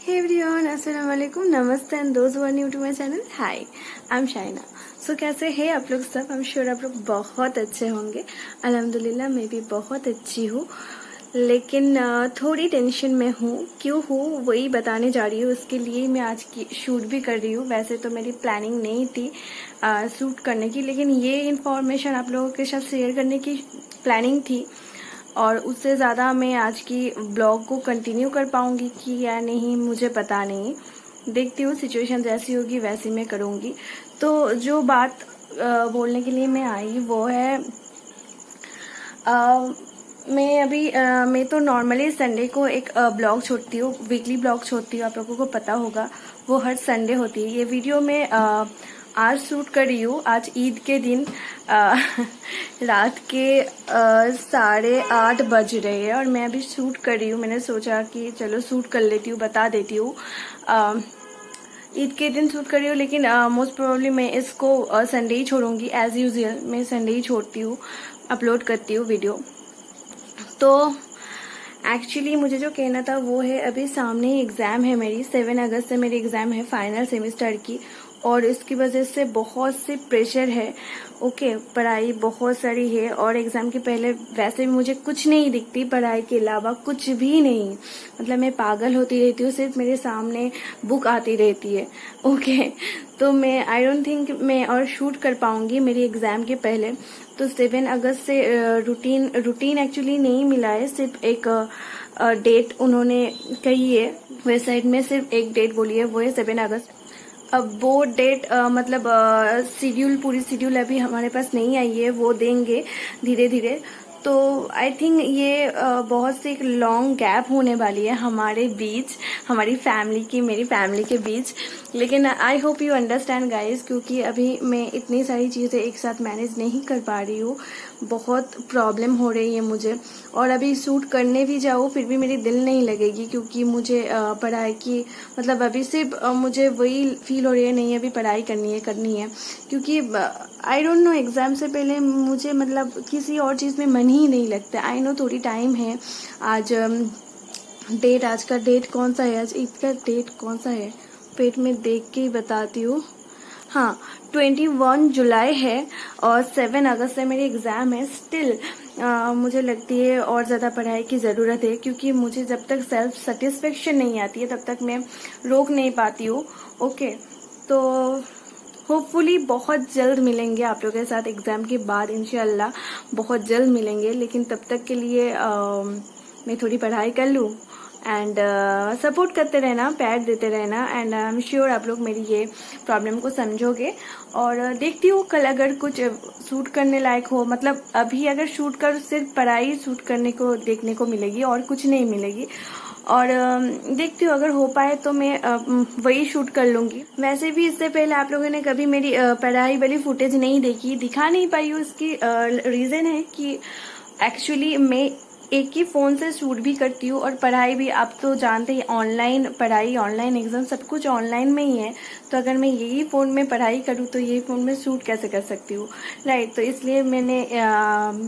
Hey everyone, अस्सलाम वालेकुम, नमस्ते एंड दोस्त who are new to my channel, hi I am Shaina. So कैसे हैं आप लोग सब? आई एम श्योर आप लोग बहुत अच्छे होंगे। अल्हम्दुलिल्लाह मैं भी बहुत अच्छी हूँ, लेकिन थोड़ी टेंशन में हूँ। क्यों हूँ वही बताने जा रही हूँ। उसके लिए मैं आज की शूट भी कर रही हूँ। वैसे तो मेरी प्लानिंग नहीं थी शूट करने की, लेकिन ये इन्फॉर्मेशन आप लोगों के साथ शेयर करने की प्लानिंग थी। और उससे ज़्यादा मैं आज की ब्लॉग को कंटिन्यू कर पाऊँगी कि या नहीं मुझे पता नहीं। देखती हूँ, सिचुएशन जैसी होगी वैसी मैं करूँगी। तो जो बात बोलने के लिए मैं आई वो है, मैं तो नॉर्मली संडे को एक ब्लॉग छोड़ती हूँ, वीकली ब्लॉग छोड़ती हूँ। आप लोगों को पता होगा वो हर संडे होती है। ये वीडियो मैं आज शूट कर रही हूँ, आज ईद के दिन रात के 8:30 बज रहे हैं और मैं अभी शूट कर रही हूँ। मैंने सोचा कि चलो शूट कर लेती हूँ, बता देती हूँ। ईद के दिन शूट कर रही हूँ, लेकिन मोस्ट प्रोबेबली मैं इसको संडे ही छोड़ूंगी। एज यूजुअल मैं संडे ही छोड़ती हूँ, अपलोड करती हूँ वीडियो। तो एक्चुअली मुझे जो कहना था वो है, अभी सामने ही एग्ज़ाम है मेरी। 7 अगस्त से मेरी एग्ज़ाम है फाइनल सेमेस्टर की, और इसकी वजह से बहुत से प्रेशर है। ओके, पढ़ाई बहुत सारी है और एग्ज़ाम के पहले वैसे भी मुझे कुछ नहीं दिखती, पढ़ाई के अलावा कुछ भी नहीं। मतलब मैं पागल होती रहती हूँ, सिर्फ मेरे सामने बुक आती रहती है। ओके, तो मैं आई डोंट थिंक मैं और शूट कर पाऊँगी मेरी एग्ज़ाम के पहले। तो 7 अगस्त से रूटीन एक्चुअली नहीं मिला है, सिर्फ एक डेट उन्होंने कही है वेबसाइट में, सिर्फ एक डेट बोली है, वो है 7 अगस्त। अब वो डेट पूरी शेड्यूल अभी हमारे पास नहीं आई है, वो देंगे धीरे धीरे। तो आई थिंक ये बहुत सी एक लॉन्ग गैप होने वाली है हमारे बीच, हमारी फैमिली की, मेरी फैमिली के बीच। लेकिन I hope you understand guys, क्योंकि अभी मैं इतनी सारी चीज़ें एक साथ मैनेज नहीं कर पा रही हूँ। बहुत प्रॉब्लम हो रही है मुझे, और अभी शूट करने भी जाऊँ फिर भी मेरी दिल नहीं लगेगी, क्योंकि मुझे पढ़ाई की मतलब अभी सिर्फ मुझे वही फील हो रही है, नहीं अभी पढ़ाई करनी है। क्योंकि आई डोंट नो, एग्ज़ाम से पहले मुझे मतलब किसी और चीज़ में मन ही नहीं लगता। आई नो थोड़ी टाइम है। आज आज का डेट कौन सा है? आज ईद का डेट कौन सा है? पेट में देख के ही बताती हूँ। हाँ, 21 जुलाई है और 7 अगस्त से मेरी एग्ज़ाम है। स्टिल मुझे लगती है और ज़्यादा पढ़ाई की ज़रूरत है, क्योंकि मुझे जब तक सेल्फ सेटिस्फेक्शन नहीं आती है तब तक मैं रोक नहीं पाती हूँ। ओके, तो होपफुली बहुत जल्द मिलेंगे आप लोगों के साथ एग्ज़ाम के बाद, इंशाल्लाह बहुत जल्द मिलेंगे। लेकिन तब तक के लिए मैं थोड़ी पढ़ाई कर लूँ एंड सपोर्ट करते रहना, प्यार देते रहना, एंड आई एम श्योर आप लोग मेरी ये प्रॉब्लम को समझोगे। और देखती हूँ कल अगर कुछ शूट करने लायक हो, मतलब अभी अगर शूट कर सिर्फ पढ़ाई शूट करने को देखने को मिलेगी और कुछ नहीं मिलेगी। और देखती हूँ अगर हो पाए तो मैं वही शूट कर लूँगी। वैसे भी इससे पहले आप लोगों ने कभी मेरी पढ़ाई वाली फुटेज नहीं देखी, दिखा नहीं पाई हूँ। इसकी रीज़न है कि एक्चुअली मैं एक ही फ़ोन से शूट भी करती हूँ और पढ़ाई भी, आप तो जानते ही, ऑनलाइन पढ़ाई, ऑनलाइन एग्ज़ाम, सब कुछ ऑनलाइन में ही है। तो अगर मैं यही फ़ोन में पढ़ाई करूँ तो यही फ़ोन में शूट कैसे कर सकती हूँ, राइट? तो इसलिए मैंने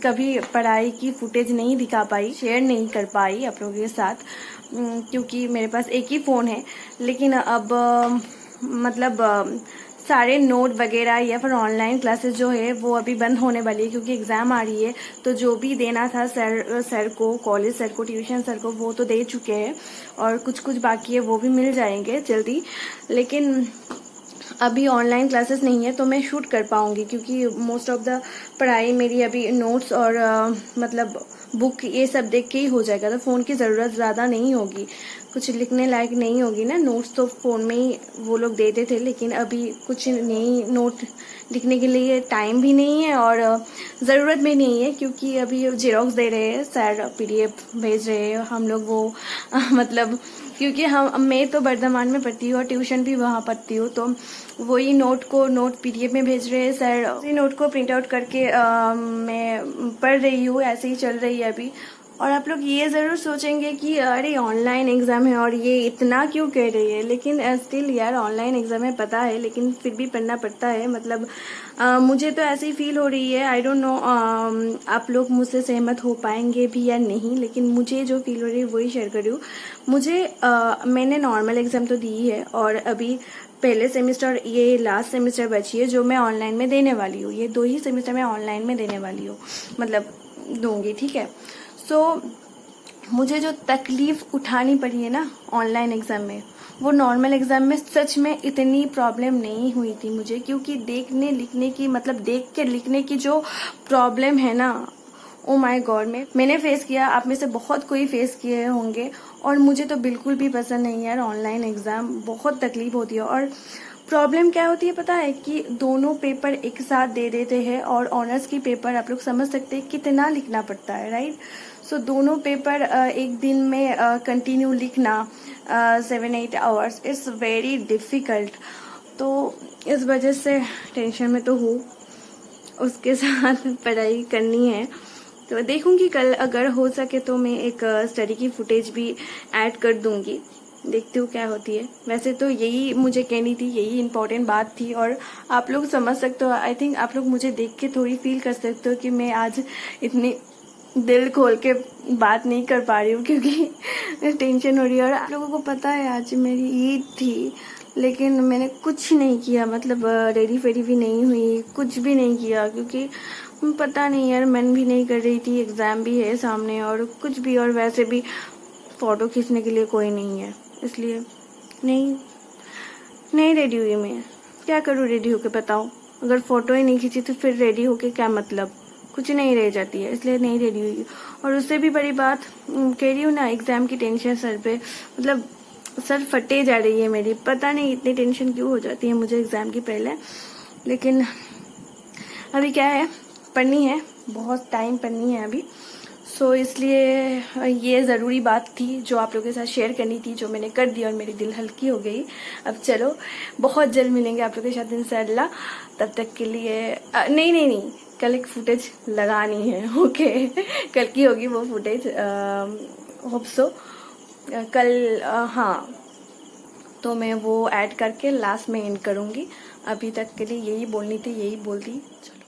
कभी पढ़ाई की फुटेज नहीं दिखा पाई, शेयर नहीं कर पाई आप लोगों के साथ, क्योंकि मेरे पास एक ही फ़ोन है। लेकिन अब मतलब सारे नोट वगैरह या फिर ऑनलाइन क्लासेस जो है वो अभी बंद होने वाली है, क्योंकि एग्ज़ाम आ रही है। तो जो भी देना था सर को, कॉलेज सर को, ट्यूशन सर को, वो तो दे चुके हैं, और कुछ कुछ बाकी है, वो भी मिल जाएंगे जल्दी। लेकिन अभी ऑनलाइन क्लासेस नहीं है तो मैं शूट कर पाऊँगी, क्योंकि मोस्ट ऑफ द पढ़ाई मेरी अभी नोट्स और मतलब बुक ये सब देख के ही हो जाएगा। तो फ़ोन की ज़रूरत ज़्यादा नहीं होगी, कुछ लिखने लायक नहीं होगी ना। नोट्स तो फ़ोन में ही वो लोग देते थे, लेकिन अभी कुछ नहीं, नोट लिखने के लिए टाइम भी नहीं है और ज़रूरत भी नहीं है, क्योंकि अभी जेरोक्स दे रहे हैं सर, PDF भेज रहे हैं हम लोग वो मतलब क्योंकि मैं तो बर्धमान में पढ़ती हूँ और ट्यूशन भी वहाँ पढ़ती हूँ, तो वही नोट PDF में भेज रहे हैं सर। उसी नोट को प्रिंट आउट करके मैं पढ़ रही हूँ, ऐसे ही चल रही है अभी। और आप लोग ये ज़रूर सोचेंगे कि अरे ऑनलाइन एग्ज़ाम है और ये इतना क्यों कह रही है, लेकिन स्टिल यार ऑनलाइन एग्ज़ाम है पता है, लेकिन फिर भी पढ़ना पड़ता है। मतलब मुझे तो ऐसी फील हो रही है, आई डोंट नो आप लोग मुझसे सहमत हो पाएंगे भी या नहीं, लेकिन मुझे जो फील हो रही है वही शेयर कर रही हूँ। मुझे मैंने नॉर्मल एग्ज़ाम तो दी है और अभी पहले सेमेस्टर, ये लास्ट सेमेस्टर बची है जो मैं ऑनलाइन में देने वाली हूँ। ये 2 ही सेमेस्टर मैं ऑनलाइन में देने वाली हूँ, मतलब दूंगी, ठीक है। सो मुझे जो तकलीफ उठानी पड़ी है ना ऑनलाइन एग्ज़ाम में, वो नॉर्मल एग्ज़ाम में सच में इतनी प्रॉब्लम नहीं हुई थी मुझे, क्योंकि देखने लिखने की, मतलब देख के लिखने की जो प्रॉब्लम है ना, ओ माय गॉड, मैंने फेस किया, आप में से बहुत कोई फेस किए होंगे, और मुझे तो बिल्कुल भी पसंद नहीं है यार ऑनलाइन एग्ज़ाम। बहुत तकलीफ होती है। और प्रॉब्लम क्या होती है पता है, कि दोनों पेपर एक साथ दे देते हैं, और ऑनर्स की पेपर आप लोग समझ सकते हैं कितना लिखना पड़ता है, राइट। सो दोनों पेपर एक दिन में कंटिन्यू लिखना 7-8 आवर्स, इट्स वेरी डिफ़िकल्ट। तो इस वजह से टेंशन में तो हूँ, उसके साथ पढ़ाई करनी है। तो देखूंगी कल अगर हो सके तो मैं एक स्टडी की फुटेज भी ऐड कर दूंगी, देखती हूँ क्या होती है। वैसे तो यही मुझे कहनी थी, यही इम्पोर्टेंट बात थी, और आप लोग समझ सकते हो, आई थिंक आप लोग मुझे देख के थोड़ी फील कर सकते हो कि मैं आज इतनी दिल खोल के बात नहीं कर पा रही हूँ, क्योंकि टेंशन हो रही है। और आप लोगों को पता है आज मेरी ईद थी, लेकिन मैंने कुछ नहीं किया, मतलब रेडी फेडी भी नहीं हुई, कुछ भी नहीं किया, क्योंकि पता नहीं यार, मन भी नहीं कर रही थी, एग्ज़ाम भी है सामने और कुछ भी, और वैसे भी फ़ोटो खींचने के लिए कोई नहीं है, इसलिए नहीं रेडी हुई मैं। क्या करूँ रेडी होके, बताओ। अगर फ़ोटो ही नहीं खींची तो फिर रेडी होके क्या मतलब, कुछ नहीं रह जाती है, इसलिए नहीं रेडी हुई। और उससे भी बड़ी बात कह रही हूँ ना, एग्ज़ाम की टेंशन सर पे, मतलब सर फटे जा रही है मेरी, पता नहीं इतनी टेंशन क्यों हो जाती है मुझे एग्ज़ाम की पहले। लेकिन अभी क्या है, पढ़नी है, बहुत टाइम पढ़नी है अभी। सो इसलिए ये ज़रूरी बात थी जो आप लोगों के साथ शेयर करनी थी, जो मैंने कर दी और मेरी दिल हल्की हो गई। अब चलो, बहुत जल्द मिलेंगे आप लोगों के साथ इंशाल्लाह। तब तक के लिए नहीं, कल एक फुटेज लगानी है, ओके। कल की होगी वो फुटेज, होप सो कल, हाँ, तो मैं वो ऐड करके लास्ट में एंड करूँगी। अभी तक के लिए यही बोलनी थी, यही बोल दी। चलो,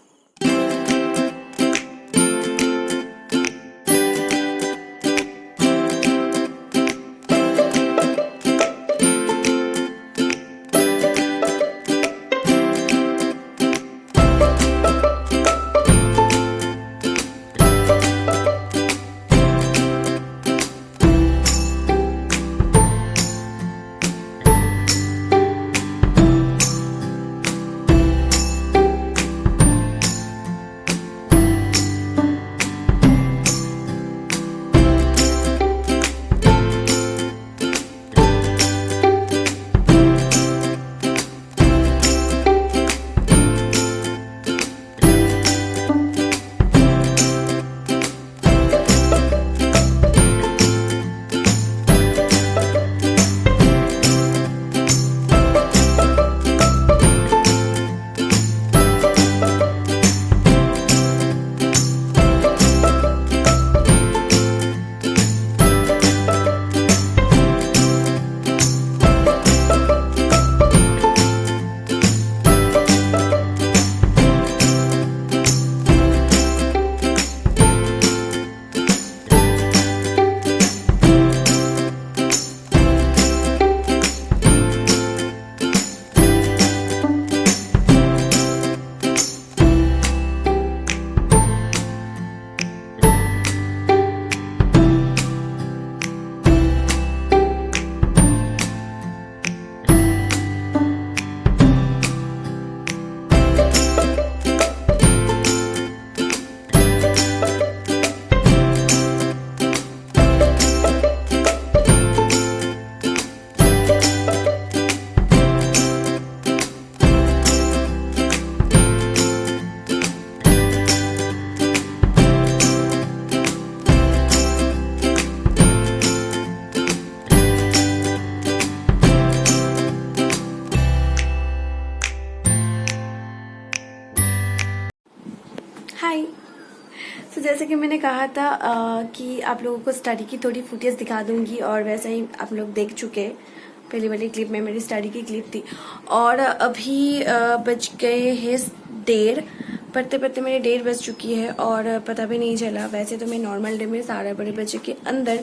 जैसे कि मैंने कहा था कि आप लोगों को स्टडी की थोड़ी फुटेज दिखा दूंगी, और वैसे ही आप लोग देख चुके हैं। पहली वाली क्लिप में मेरी स्टडी की क्लिप थी, और अभी बज गए हैं 1:30। पढ़ते पढ़ते मेरी 1:30 बज चुकी है और पता भी नहीं चला। वैसे तो मैं नॉर्मल डे में 12:30 के अंदर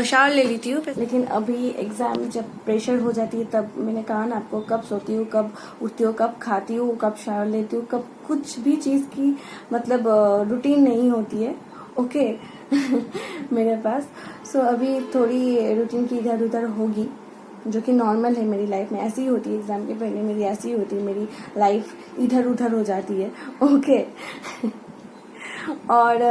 शावर ले लेती हूँ, लेकिन अभी एग्ज़ाम जब प्रेशर हो जाती है तब मैंने कहा ना आपको, कब सोती हूँ, कब उठती हूँ, कब खाती हूँ, कब शावर लेती हूँ, कब कुछ भी चीज़ की मतलब रूटीन नहीं होती है। ओके मेरे पास। सो अभी थोड़ी रूटीन की इधर उधर होगी, जो कि नॉर्मल है मेरी लाइफ में। ऐसी ही होती है, एग्ज़ाम के पहले मेरी ऐसी ही होती है, मेरी लाइफ इधर उधर हो जाती है। ओके और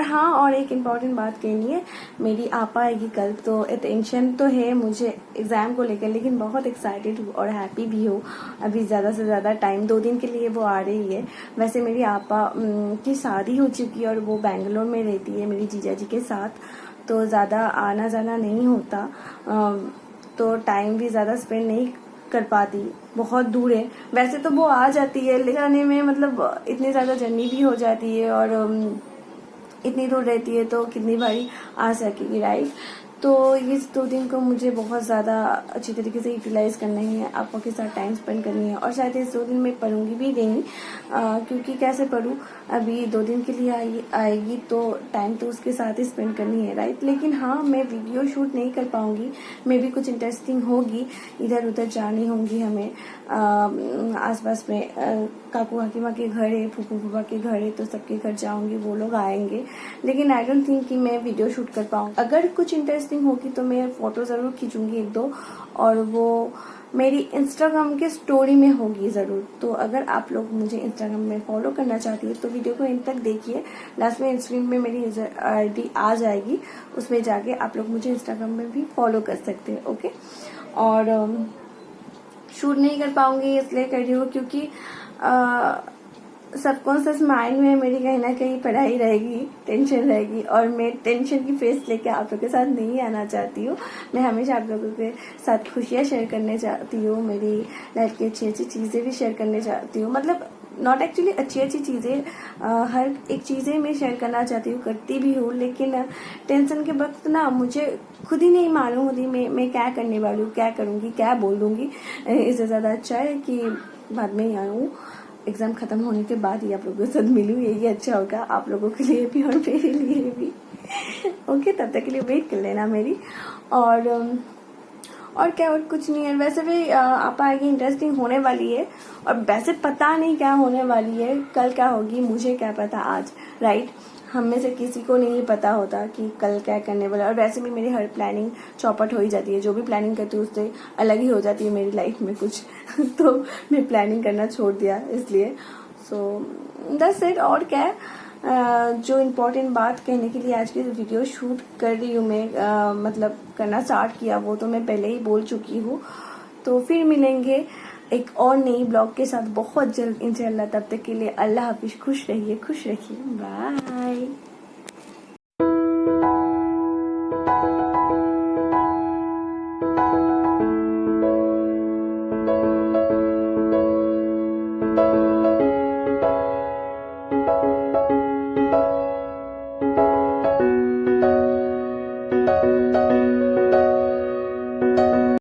हाँ, और एक इम्पॉर्टेंट बात कहनी है, मेरी आपा आएगी कल, तो टेंशन तो है मुझे एग्ज़ाम को लेकर, लेकिन बहुत एक्साइटेड हूँ और हैप्पी भी हूँ। अभी ज़्यादा से ज़्यादा टाइम 2 दिन के लिए वो आ रही है। वैसे मेरी आपा की शादी हो चुकी है और वो बेंगलोर में रहती है मेरी जीजा जी के साथ, तो ज़्यादा आना जाना नहीं होता, तो टाइम भी ज़्यादा स्पेंड नहीं कर पाती, बहुत दूर है। वैसे तो वो आ जाती है, ले जाने में मतलब इतनी ज़्यादा जर्नी भी हो जाती है, और इतनी दूर रहती है तो कितनी बारी आ सकेगी, राइट। तो इस 2 दिन को मुझे बहुत ज़्यादा अच्छी तरीके से यूटिलाइज करना ही है, आपको के साथ टाइम स्पेंड करनी है। और शायद इस 2 दिन में पढ़ूंगी भी नहीं, क्योंकि कैसे पढूं, अभी 2 दिन के लिए आएगी तो टाइम तो उसके साथ ही स्पेंड करनी है, राइट। लेकिन हाँ, मैं वीडियो शूट नहीं कर पाऊंगी, मे भी कुछ इंटरेस्टिंग होगी, इधर उधर जानी होंगी हमें, आसपास में काकू हाकिमा के घर है, फूफू फूफा के घर है, तो सबके घर जाऊंगी, वो लोग आएंगे। लेकिन आई डोंट थिंक कि मैं वीडियो शूट कर पाऊँ। अगर कुछ इंटरेस्टिंग होगी तो मैं फोटो ज़रूर खींचूंगी 1-2, और वो मेरी इंस्टाग्राम के स्टोरी में होगी ज़रूर। तो अगर आप लोग मुझे इंस्टाग्राम में फॉलो करना चाहती है तो वीडियो को इन तक देखिए। लास्ट में स्क्रीन में मेरी ID आ जाएगी, उसमें जाके आप लोग मुझे इंस्टाग्राम में भी फॉलो कर सकते हैं, ओके। और शूट नहीं कर पाऊंगी इसलिए कर रही हूँ क्योंकि सबकॉन्शियस माइंड में मेरी कहीं ना कहीं पढ़ाई रहेगी, टेंशन रहेगी, और मैं टेंशन की फेस लेके आप लोगों के साथ नहीं आना चाहती हूँ। मैं हमेशा आप लोगों के साथ खुशियाँ शेयर करने चाहती हूँ, मेरी लाइफ की अच्छी अच्छी चीज़ें भी शेयर करने चाहती हूँ। मतलब नॉट एक्चुअली अच्छी अच्छी चीज़ें, हर एक चीज़ें मैं शेयर करना चाहती हूँ, करती भी हूँ, लेकिन टेंशन के वक्त ना मुझे खुद ही नहीं मालूम होती मैं क्या करने वाली हूँ, क्या करूँगी, क्या बोल दूँगी। इससे ज़्यादा अच्छा है कि बाद में ही आऊँ, एग्ज़ाम ख़त्म होने के बाद ही आप लोगों के साथ मिलूँ, यही अच्छा होगा आप लोगों के लिए भी और मेरे लिए भी। ओके, तब तक के लिए वेट कर लेना मेरी। और क्या, और कुछ नहीं है। वैसे भी आप आएगी, इंटरेस्टिंग होने वाली है, और वैसे पता नहीं क्या होने वाली है, कल क्या होगी मुझे क्या पता आज, राइट। हम में से किसी को नहीं पता होता कि कल क्या करने वाला। और वैसे भी मेरी हर प्लानिंग चौपट हो ही जाती है, जो भी प्लानिंग करती हूँ उससे अलग ही हो जाती है मेरी लाइफ में कुछ तो मैं प्लानिंग करना छोड़ दिया इसलिए। So that's it. और क्या है, जो इम्पोर्टेंट बात कहने के लिए आज की वीडियो शूट कर रही हूँ मैं, मतलब करना स्टार्ट किया, वो तो मैं पहले ही बोल चुकी हूँ। तो फिर मिलेंगे एक और नई ब्लॉग के साथ बहुत जल्द इंशाल्लाह। तब तक के लिए अल्लाह हाफिज, खुश रहिए, बाय।